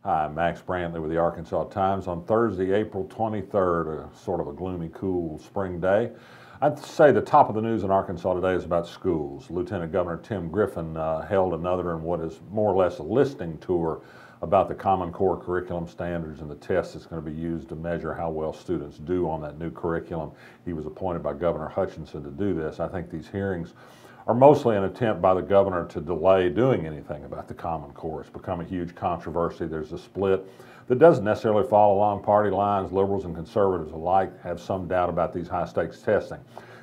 Hi, I'm Max Brantley with the Arkansas Times on Thursday, April 23rd, sort of a gloomy, cool spring day. I'd say the top of the news in Arkansas today is about schools. Lieutenant Governor Tim Griffin held another and what is more or less a listening tour about the Common Core curriculum standards and the tests that's going to be used to measure how well students do on that new curriculum. He was appointed by Governor Hutchinson to do this. I think these hearings are mostly an attempt by the governor to delay doing anything about the Common Core. It's become a huge controversy. There's a split that doesn't necessarily fall along party lines. Liberals and conservatives alike have some doubt about these high-stakes testing.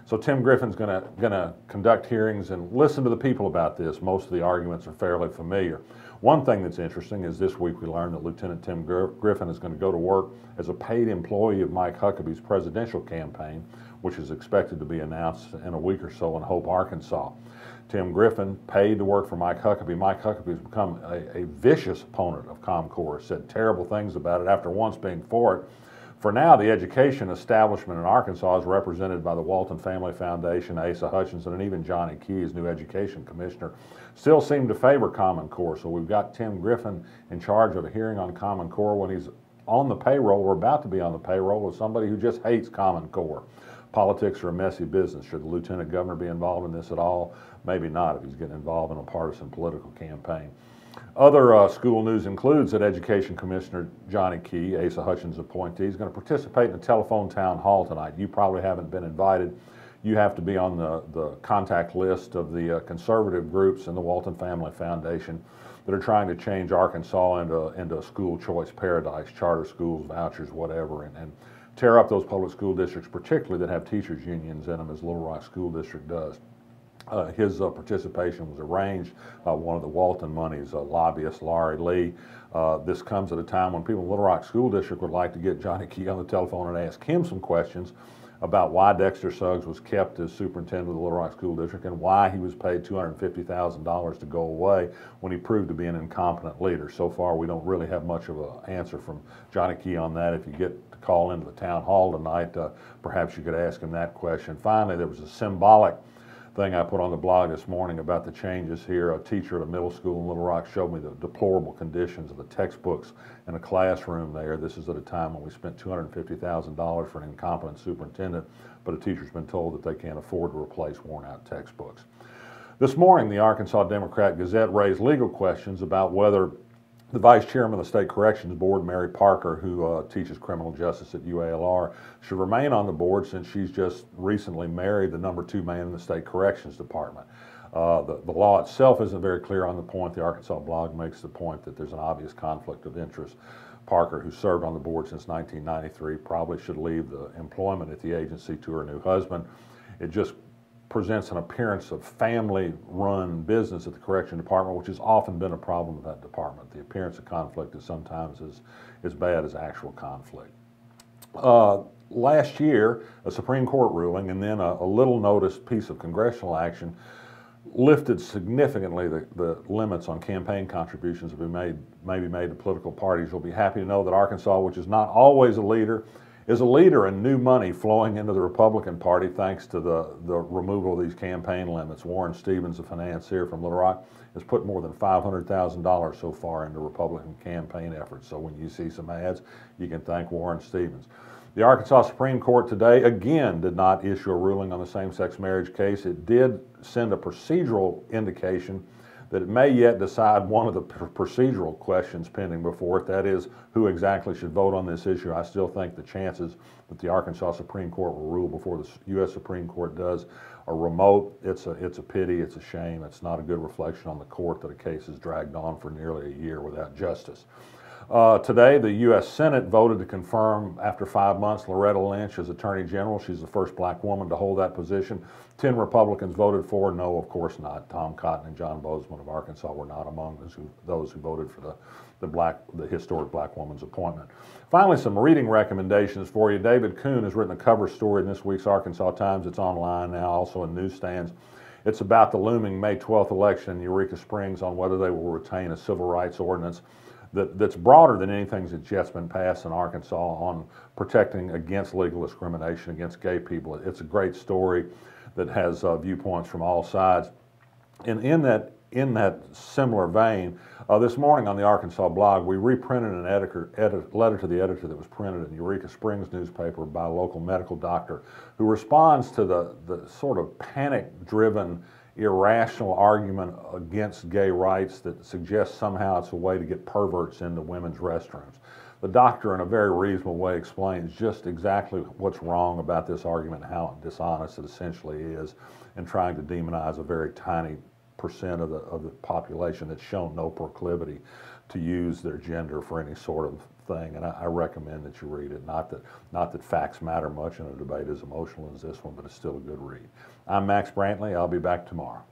So Tim Griffin's going to conduct hearings and listen to the people about this. Most of the arguments are fairly familiar. One thing that's interesting is this week we learned that Lieutenant Tim Griffin is going to go to work as a paid employee of Mike Huckabee's presidential campaign, which is expected to be announced in a week or so in Hope, Arkansas. Tim Griffin paid to work for Mike Huckabee. Mike Huckabee has become a vicious opponent of Common Core, said terrible things about it after once being for it. For now, the education establishment in Arkansas is represented by the Walton Family Foundation, Asa Hutchinson, and even Johnny Keyes, new education commissioner, still seem to favor Common Core. So we've got Tim Griffin in charge of a hearing on Common Core when he's on the payroll or about to be on the payroll of somebody who just hates Common Core. Politics are a messy business. Should the lieutenant governor be involved in this at all? Maybe not if he's getting involved in a partisan political campaign. Other school news includes that Education Commissioner Johnny Key, Asa Hutchinson's appointee, is going to participate in a telephone town hall tonight. You probably haven't been invited. You have to be on the contact list of the conservative groups in the Walton Family Foundation that are trying to change Arkansas into a school choice paradise, charter schools, vouchers, whatever, and tear up those public school districts, particularly that have teachers unions in them, as Little Rock School District does. His participation was arranged by one of the Walton Money's lobbyists, Laurie Lee. This comes at a time when people in Little Rock School District would like to get Johnny Key on the telephone and ask him some questions about why Dexter Suggs was kept as superintendent of the Little Rock School District and why he was paid $250,000 to go away when he proved to be an incompetent leader. So far, we don't really have much of an answer from Johnny Key on that. If you get to call into the town hall tonight, perhaps you could ask him that question. Finally, there was a symbolic thing I put on the blog this morning about the changes here. A teacher at a middle school in Little Rock showed me the deplorable conditions of the textbooks in a classroom there. This is at a time when we spent $250,000 for an incompetent superintendent, but a teacher's been told that they can't afford to replace worn-out textbooks. This morning, the Arkansas Democrat-Gazette raised legal questions about whether the vice chairman of the State Corrections Board, Mary Parker, who teaches criminal justice at UALR, should remain on the board since she's just recently married the #2 man in the State Corrections Department. The law itself isn't very clear on the point. The Arkansas blog makes the point that there's an obvious conflict of interest. Parker, who served on the board since 1993, probably should leave the employment at the agency to her new husband. It just presents an appearance of family-run business at the Correction Department, which has often been a problem with that department. The appearance of conflict is sometimes as bad as actual conflict. Last year, a Supreme Court ruling and then a little-noticed piece of congressional action lifted significantly the limits on campaign contributions that may be made to political parties. You'll be happy to know that Arkansas, which is not always a leader, is a leader in new money flowing into the Republican Party thanks to the removal of these campaign limits. Warren Stevens, a financier from Little Rock, has put more than $500,000 so far into Republican campaign efforts. So when you see some ads, you can thank Warren Stevens. The Arkansas Supreme Court today again did not issue a ruling on the same-sex marriage case. It did send a procedural indication that it may yet decide one of the procedural questions pending before it, that is, who exactly should vote on this issue. I still think the chances that the Arkansas Supreme Court will rule before the U.S. Supreme Court does are remote. It's a pity, it's a shame. It's not a good reflection on the court that a case is dragged on for nearly a year without justice. Today, the U.S. Senate voted to confirm, after 5 months, Loretta Lynch as Attorney General. She's the first black woman to hold that position. 10 Republicans voted for. No, of course not. Tom Cotton and John Bozeman of Arkansas were not among those who voted for the historic black woman's appointment. Finally, some reading recommendations for you. David Kuhn has written a cover story in this week's Arkansas Times. It's online now, also in newsstands. It's about the looming May 12th election in Eureka Springs on whether they will retain a civil rights ordinance that's broader than anything that's yet been passed in Arkansas on protecting against legal discrimination against gay people. It's a great story that has viewpoints from all sides. And in that in that similar vein, this morning on the Arkansas blog, we reprinted an letter to the editor that was printed in Eureka Springs newspaper by a local medical doctor who responds to the sort of panic-driven, irrational argument against gay rights that suggests somehow it's a way to get perverts into women's restrooms. The doctor, in a very reasonable way, explains just exactly what's wrong about this argument and how dishonest it essentially is in trying to demonize a very tiny percent of the population that's shown no proclivity to use their gender for any sort of thing. And I recommend that you read it. Not that facts matter much in a debate as emotional as this one, but it's still a good read. I'm Max Brantley. I'll be back tomorrow.